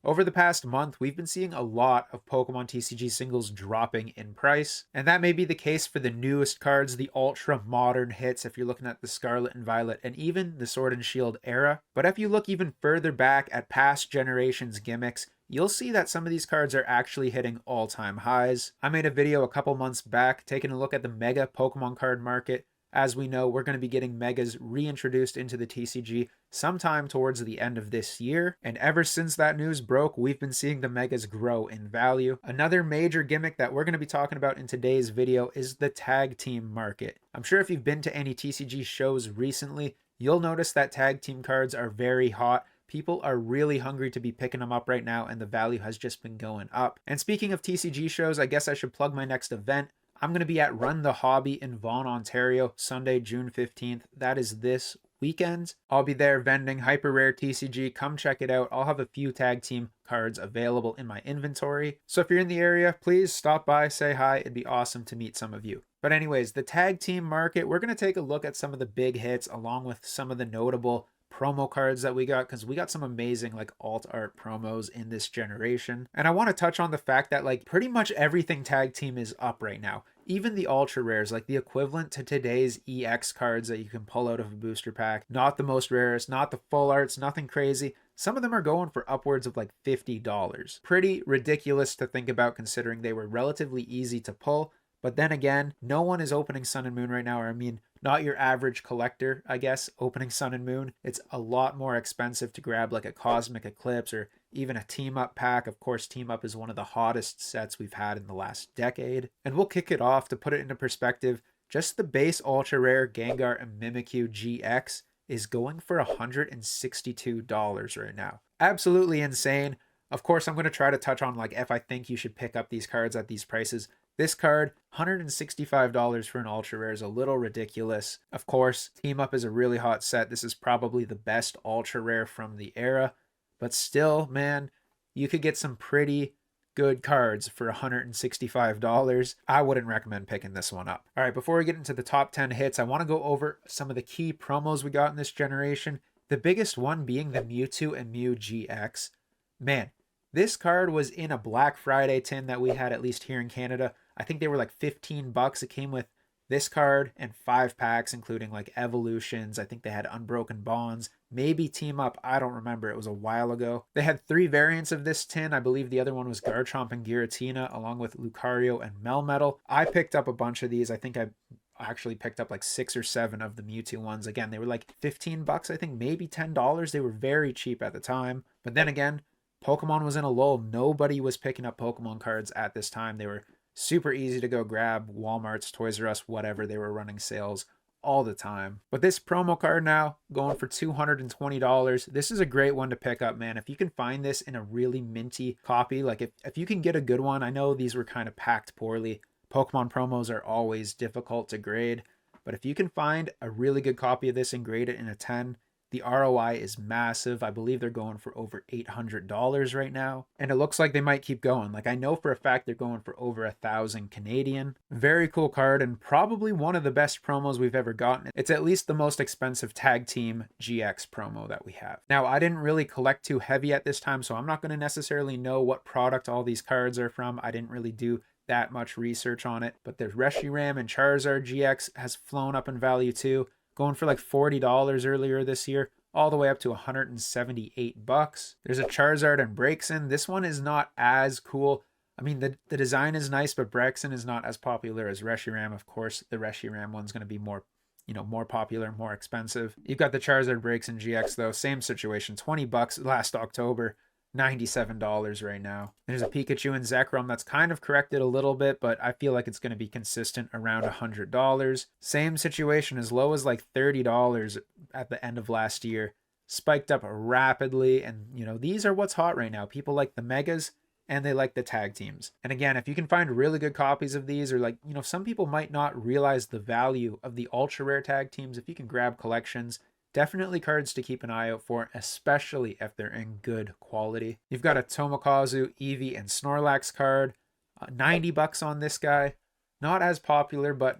Over the past month, we've been seeing a lot of Pokemon TCG singles dropping in price, and that may be the case for the newest cards, the ultra modern hits if you're looking at the Scarlet and Violet and even the Sword and Shield era. But if you look even further back at past generations gimmicks, you'll see that some of these cards are actually hitting all-time highs. I made a video a couple months back taking a look at the mega Pokemon card market. As we know, we're going to be getting megas reintroduced into the TCG sometime towards the end of this year. And ever since that news broke, we've been seeing the megas grow in value. Another major gimmick that we're going to be talking about in today's video is the tag team market. I'm sure if you've been to any TCG shows recently, you'll notice that tag team cards are very hot. People are really hungry to be picking them up right now, and the value has just been going up. And speaking of TCG shows, I guess I should plug my next event. I'm going to be at Run the Hobby in Vaughan, Ontario, Sunday, June 15th. That is this weekend. I'll be there vending hyper rare TCG. Come check it out. I'll have a few tag team cards available in my inventory. So if you're in the area, please stop by, say hi. It'd be awesome to meet some of you. But anyways, the tag team market, we're going to take a look at some of the big hits along with some of the notable promo cards that we got, because we got some amazing like alt art promos in this generation. And I want to touch on the fact that like pretty much everything tag team is up right now. Even the ultra rares, like the equivalent to today's EX cards that you can pull out of a booster pack. Not the most rarest, not the full arts, nothing crazy. Some of them are going for upwards of like $50. Pretty ridiculous to think about considering they were relatively easy to pull. But then again, no one is opening Sun and Moon right now, or I mean, not your average collector, I guess, opening Sun and Moon. It's a lot more expensive to grab like a Cosmic Eclipse or even a Team Up pack. Of course, Team Up is one of the hottest sets we've had in the last decade. And we'll kick it off to put it into perspective. Just the base ultra rare Gengar and Mimikyu GX is going for $162 right now. Absolutely insane. Of course, I'm going to try to touch on like if I think you should pick up these cards at these prices. This card, $165 for an ultra rare is a little ridiculous. Of course, Team Up is a really hot set. This is probably the best ultra rare from the era. But still, man, you could get some pretty good cards for $165. I wouldn't recommend picking this one up. All right, before we get into the top 10 hits, I want to go over some of the key promos we got in this generation. The biggest one being the Mewtwo and Mew GX. Man, this card was in a Black Friday tin that we had, at least here in Canada. I think they were like $15. It came with this card and 5 packs, including like Evolutions. I think they had Unbroken Bonds, maybe Team Up. I don't remember. It was a while ago. They had 3 variants of this tin. I believe the other one was Garchomp and Giratina, along with Lucario and Melmetal. I picked up a bunch of these. I think I actually picked up like 6 or 7 of the Mewtwo ones. Again, they were like $15, I think maybe $10. They were very cheap at the time. But then again, Pokemon was in a lull. Nobody was picking up Pokemon cards at this time. They were super easy to go grab. Walmart's, Toys R Us, whatever, they were running sales all the time. But this promo card now going for $220. This is a great one to pick up, man. If you can find this in a really minty copy, like if you can get a good one, I know these were kind of packed poorly. Pokemon promos are always difficult to grade, but if you can find a really good copy of this and grade it in a 10, the ROI is massive. I believe they're going for over $800 right now. And it looks like they might keep going. Like I know for a fact they're going for over 1,000 Canadian. Very cool card and probably one of the best promos we've ever gotten. It's at least the most expensive tag team GX promo that we have. Now, I didn't really collect too heavy at this time, so I'm not going to necessarily know what product all these cards are from. I didn't really do that much research on it. But the Reshiram and Charizard GX has flown up in value too. Going for like $40 earlier this year, all the way up to $178. There's a Charizard and Braixen. This one is not as cool. I mean, the design is nice, but Braixen is not as popular as Reshiram. Of course, the Reshiram one's going to be more popular, more expensive. You've got the Charizard Braixen GX though, same situation, $20 last October. $97 right now. There's a Pikachu and Zekrom that's kind of corrected a little bit, but I feel like it's going to be consistent around $100. Same situation, as low as like $30 at the end of last year. Spiked up rapidly, and these are what's hot right now. People like the megas and they like the tag teams. And again, if you can find really good copies of these, or like, some people might not realize the value of the ultra rare tag teams. If you can grab collections, definitely cards to keep an eye out for, especially if they're in good quality. You've got a Tomokazu, Eevee, and Snorlax card. $90 on this guy. Not as popular, but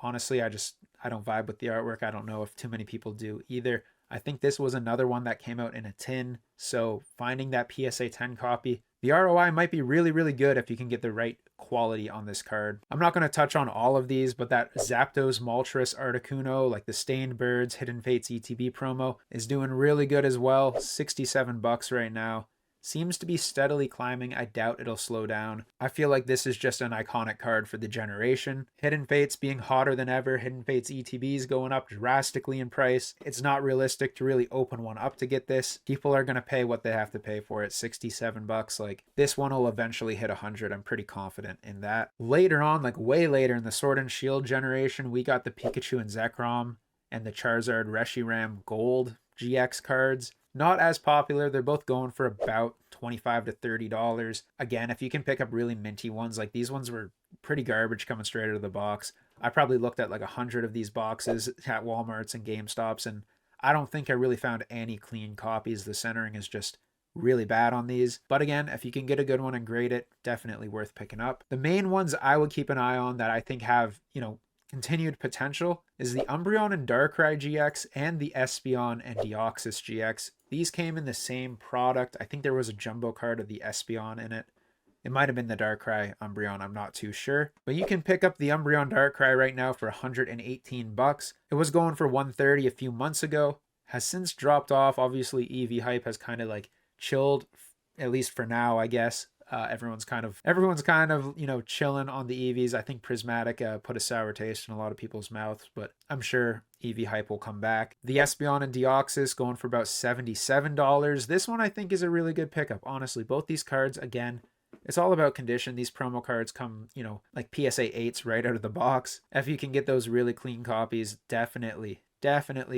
honestly, I don't vibe with the artwork. I don't know if too many people do either. I think this was another one that came out in a tin, so finding that PSA 10 copy, the ROI might be really, really good if you can get the right quality on this card. I'm not going to touch on all of these, but that Zapdos Moltres Articuno, like the Stained Birds Hidden Fates ETB promo, is doing really good as well. $67 right now. Seems to be steadily climbing. I doubt it'll slow down. I feel like this is just an iconic card for the generation. Hidden Fates being hotter than ever. Hidden Fates ETBs going up drastically in price. It's not realistic to really open one up to get this. People are going to pay what they have to pay for it. $67. Like, this one will eventually hit 100. I'm pretty confident in that. Later on, like way later in the Sword and Shield generation, we got the Pikachu and Zekrom and the Charizard Reshiram Gold GX cards. Not as popular. They're both going for about $25 to $30. Again, if you can pick up really minty ones, like these ones were pretty garbage coming straight out of the box. I probably looked at like 100 of these boxes at Walmarts and GameStops, and I don't think I really found any clean copies. The centering is just really bad on these. But again, if you can get a good one and grade it, definitely worth picking up. The main ones I would keep an eye on that I think have, continued potential is the Umbreon and Darkrai GX and the Espeon and Deoxys GX. These came in the same product. I think there was a jumbo card of the Espeon in it. It might have been the Darkrai Umbreon, I'm not too sure. But you can pick up the Umbreon Darkrai right now for $118. It was going for $130 a few months ago. Has since dropped off. Obviously, EV hype has kind of like chilled, at least for now, I guess. Everyone's kind of chilling on the EVs. I think Prismatic put a sour taste in a lot of people's mouths, but I'm sure EV hype will come back. The Espeon and Deoxys going for about $77. This one I think is a really good pickup. Honestly, both these cards, again, it's all about condition. These promo cards come, like PSA 8s right out of the box. If you can get those really clean copies, definitely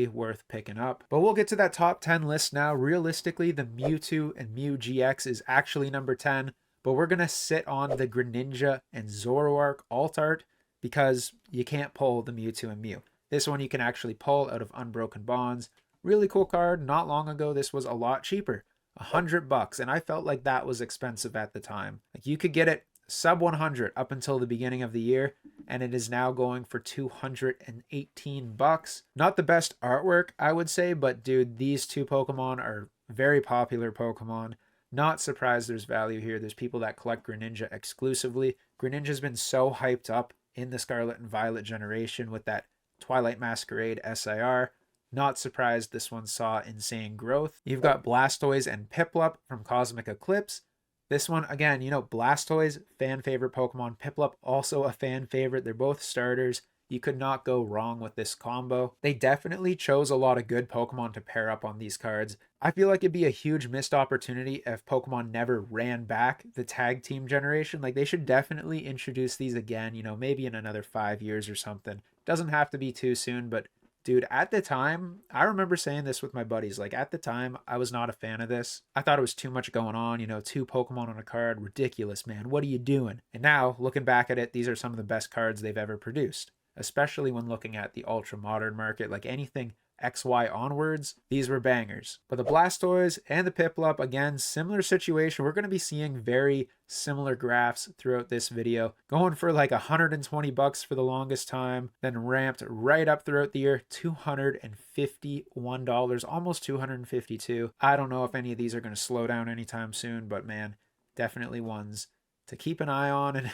worth picking up. But we'll get to that top 10 list now. Realistically, the Mewtwo and Mew GX is actually number 10, but we're going to sit on the Greninja and Zoroark alt art because you can't pull the Mewtwo and Mew. This one you can actually pull out of Unbroken Bonds. Really cool card. Not long ago, this was a lot cheaper. $100, and I felt like that was expensive at the time. Like, you could get it sub 100 up until the beginning of the year, and it is now going for $218. Not the best artwork, I would say, but dude, these two Pokemon are very popular Pokemon. Not surprised there's value here. There's people that collect Greninja exclusively. Greninja's been so hyped up in the Scarlet and Violet generation with that Twilight Masquerade SIR. Not surprised this one saw insane growth. You've got Blastoise and Piplup from Cosmic Eclipse. This one, again, Blastoise, fan favorite Pokemon. Piplup, also a fan favorite. They're both starters. You could not go wrong with this combo. They definitely chose a lot of good Pokemon to pair up on these cards. I feel like it'd be a huge missed opportunity if Pokemon never ran back the tag team generation. Like, they should definitely introduce these again, maybe in another 5 years or something. Doesn't have to be too soon, but dude, at the time, I remember saying this with my buddies. Like, at the time, I was not a fan of this. I thought it was too much going on. 2 Pokemon on a card. Ridiculous, man. What are you doing? And now, looking back at it, these are some of the best cards they've ever produced. Especially when looking at the ultra-modern market. Like, anything XY onwards, these were bangers. But the Blastoise and the Piplup, again, similar situation. We're going to be seeing very similar graphs throughout this video. Going for like $120 for the longest time, then ramped right up throughout the year, $251, almost $252. I don't know if any of these are going to slow down anytime soon, but man, definitely ones to keep an eye on. And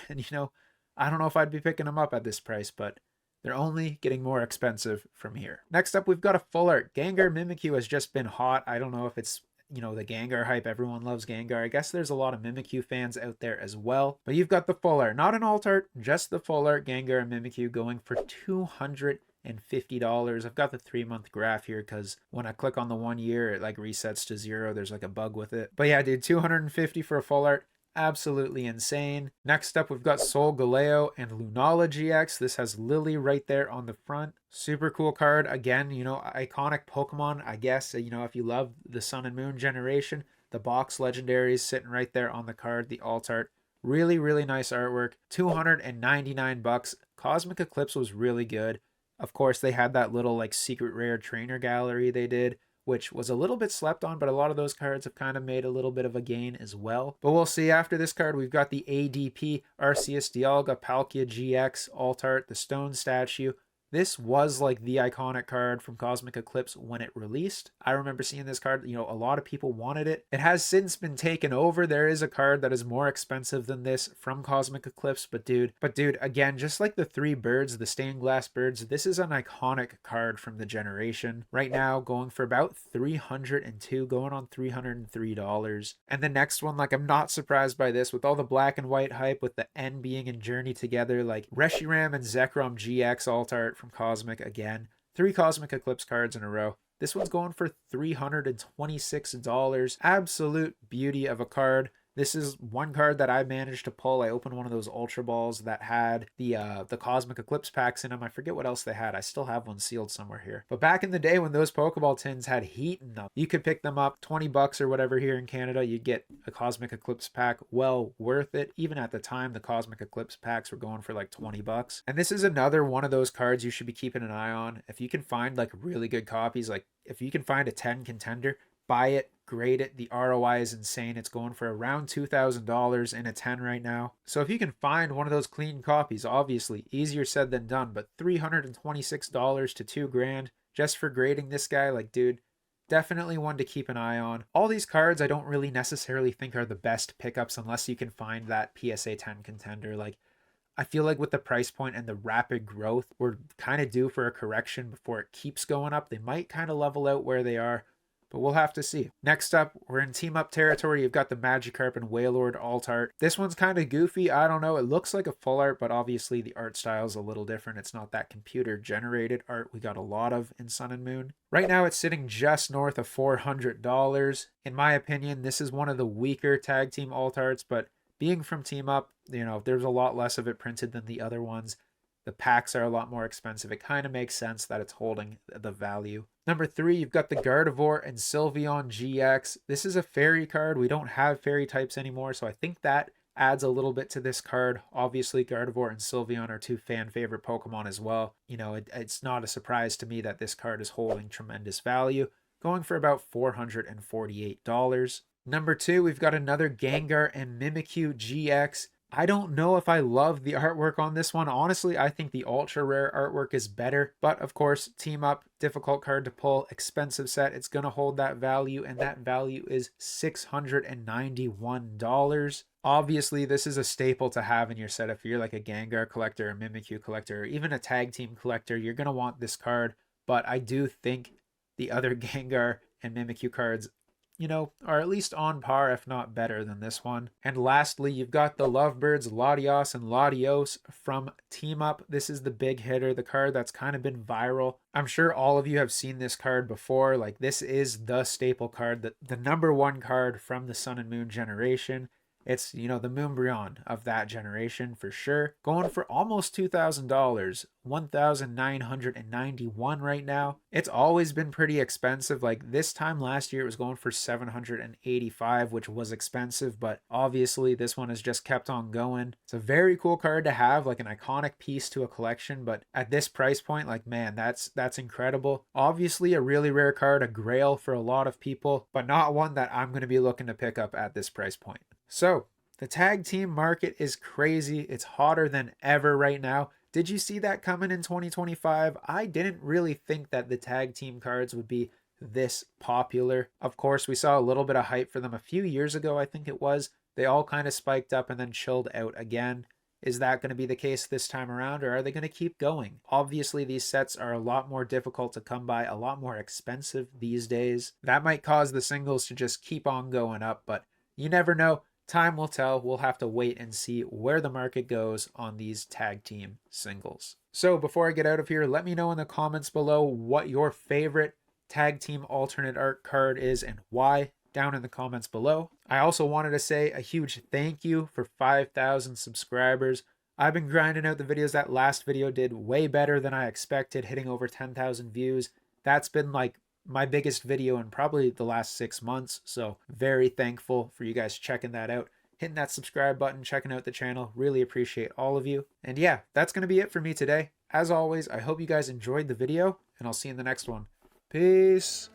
I don't know if I'd be picking them up at this price, but they're only getting more expensive from here. Next up, we've got a full art. Gengar Mimikyu has just been hot. I don't know if it's, the Gengar hype. Everyone loves Gengar. I guess there's a lot of Mimikyu fans out there as well. But you've got the full art. Not an alt art, just the full art Gengar and Mimikyu going for $250. I've got the 3-month graph here because when I click on the 1 year, it like resets to 0. There's like a bug with it. But yeah, dude, $250 for a full art. Absolutely insane. Next up, we've got Solgaleo and Lunala GX. This has Lily right there on the front. Super cool card. Again, iconic Pokemon, I guess. If you love the Sun and Moon generation, the box legendaries sitting right there on the card, the alt art. Really, really nice artwork. $299. Cosmic Eclipse was really good. Of course, they had that little like secret rare trainer gallery they did, which was a little bit slept on, but a lot of those cards have kind of made a little bit of a gain as well. But we'll see. After this card, we've got the ADP Arceus Dialga Palkia GX alt art, the stone statue. This was like the iconic card from Cosmic Eclipse when it released. I remember seeing this card, a lot of people wanted it. It has since been taken over. There is a card that is more expensive than this from Cosmic Eclipse, but dude, again, just like the three birds, the stained glass birds, this is an iconic card from the generation. Right now, going for about $302, going on $303. And the next one, like, I'm not surprised by this with all the black and white hype, with the N being in Journey together, like Reshiram and Zekrom GX alt art from Cosmic again. 3 Cosmic Eclipse cards in a row. This one's going for $326. Absolute beauty of a card. This is one card that I managed to pull. I opened one of those Ultra Balls that had the Cosmic Eclipse packs in them. I forget what else they had. I still have one sealed somewhere here. But back in the day when those Pokeball tins had heat in them, you could pick them up $20 or whatever here in Canada. You'd get a Cosmic Eclipse pack. Well worth it. Even at the time, the Cosmic Eclipse packs were going for like $20. And this is another one of those cards you should be keeping an eye on. If you can find like really good copies, like if you can find a 10 contender, buy it, grade it. The ROI is insane. It's going for around $2,000 in a 10 right now. So if you can find one of those clean copies, obviously easier said than done, but $326 to $2,000 just for grading this guy, like, dude, definitely one to keep an eye on. All these cards I don't really necessarily think are the best pickups unless you can find that PSA 10 contender. Like, I feel like with the price point and the rapid growth, we're kind of due for a correction before it keeps going up. They might kind of level out where they are, but we'll have to see. Next up, we're in team up territory. You've got the Magikarp and Wailord alt art. This one's kind of goofy. I don't know. It looks like a full art, but obviously the art style is a little different. It's not that computer generated art we got a lot of in Sun and Moon. Right now, it's sitting just north of $400. In my opinion, this is one of the weaker tag team alt arts, but being from Team Up, there's a lot less of it printed than the other ones. The packs are a lot more expensive. It kind of makes sense that it's holding the value. Number 3, you've got the Gardevoir and Sylveon GX. This is a fairy card. We don't have fairy types anymore, so I think that adds a little bit to this card. Obviously, Gardevoir and Sylveon are 2 fan favorite Pokemon as well. It's not a surprise to me that this card is holding tremendous value, going for about $448. Number 2, we've got another Gengar and Mimikyu GX. I don't know if I love the artwork on this one. Honestly, I think the ultra rare artwork is better. But of course, Team Up, difficult card to pull, expensive set. It's going to hold that value, and that value is $691. Obviously, this is a staple to have in your set. If you're like a Gengar collector, a Mimikyu collector, or even a tag team collector, you're going to want this card. But I do think the other Gengar and Mimikyu cards are at least on par, if not better than this one. And lastly, you've got the Lovebirds, Latios and Latios from Team Up. This is the big hitter, the card that's kind of been viral. I'm sure all of you have seen this card before. Like, this is the staple card, the number 1 card from the Sun and Moon generation. It's, the Moonbryon of that generation for sure. Going for almost $2,000, $1,991 right now. It's always been pretty expensive. Like, this time last year, it was going for $785, which was expensive, but obviously this one has just kept on going. It's a very cool card to have, like an iconic piece to a collection, but at this price point, like, man, that's incredible. Obviously a really rare card, a grail for a lot of people, but not one that I'm going to be looking to pick up at this price point. So, the tag team market is crazy. It's hotter than ever right now. Did you see that coming in 2025? I didn't really think that the tag team cards would be this popular. Of course, we saw a little bit of hype for them a few years ago, I think it was. They all kind of spiked up and then chilled out again. Is that going to be the case this time around, or are they going to keep going? Obviously, these sets are a lot more difficult to come by, a lot more expensive these days. That might cause the singles to just keep on going up, but you never know. Time will tell. We'll have to wait and see where the market goes on these tag team singles. So before I get out of here, let me know in the comments below what your favorite tag team alternate art card is and why, down in the comments below. I also wanted to say a huge thank you for 5,000 subscribers. I've been grinding out the videos. That last video did way better than I expected, hitting over 10,000 views. That's been like my biggest video in probably the last 6 months. So very thankful for you guys checking that out, hitting that subscribe button, checking out the channel. Really appreciate all of you. And yeah, that's going to be it for me today. As always, I hope you guys enjoyed the video, and I'll see you in the next one. Peace.